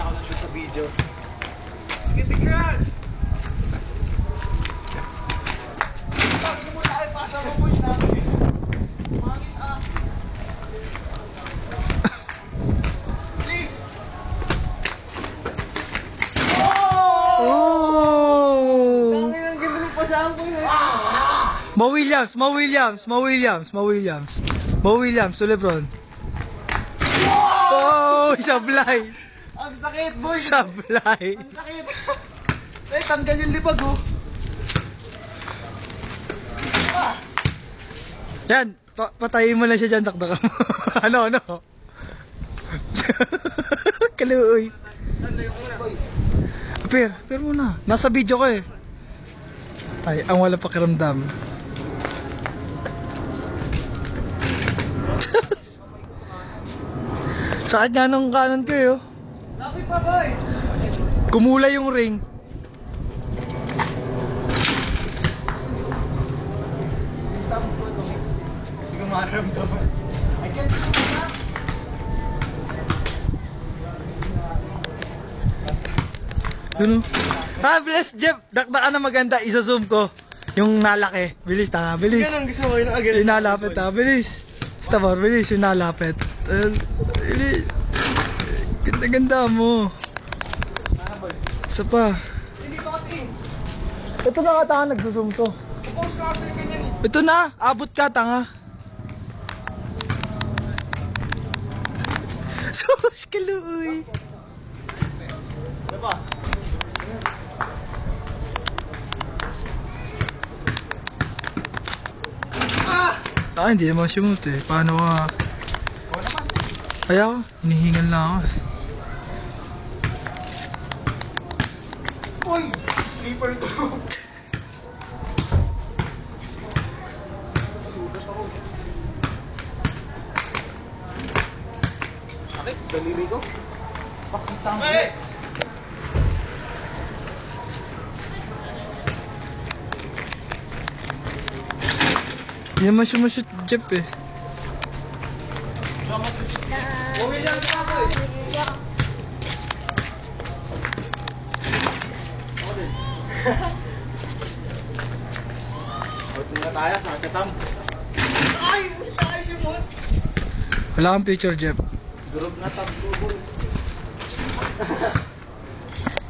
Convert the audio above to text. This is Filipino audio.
ako nandun sa video. Sige, Tigran! Pag mo tayo, pasa mo po yung namin. Mangin ah. Please! Oh! Dami ng ganda ng pasahan ko yun. Mo Williams, Mo Williams, Mo Williams, Mo Williams. Mo Williams, to Lebron. Oh, sablay. Ang sakit, boy! Sablay. Ang sakit! Eh, tanggal yung libag, oh. Yan, patayin mo lang siya dyan, takdakan mo. Ano? Kaluoy. Per muna. Nasa video ko eh. Ay, ang wala pakiramdam. Sakit nga ng kanan ko eh, oh. Lapit pa, boy! Kumulay yung ring. Hindi ko maramdaman. I can't do that. Yun, oh. Bilis, Jeff. Dakdakan na maganda. Isa-zoom ko. Yung nalaki. Bilis, tanga. Bilis. Yan ang gusto ko yun. Yung nalapit, ha. Bilis. Basta ba, bilis. Yung nalapit. Bilis. Ganda-ganda mo. Isa pa. Hindi pa katiin. Ito na nga, tanga. Nagsuzoom to. Post ka kasi ganyan eh. Ito na. Abot ka, tanga. Sus, kaluoy. Diba? Hindi naman sumult eh. Paano ka? Ayaw, hinihingal na ako. Uy! Sleeper ko. Bakit? Daliri ko? Pakita mo. Hindi naman sumushoot, Jeff eh. William ka boy! Out na tayo sa setam. Ay! Tayo si Mon! Wala kang picture, Jeff. Durog na tab.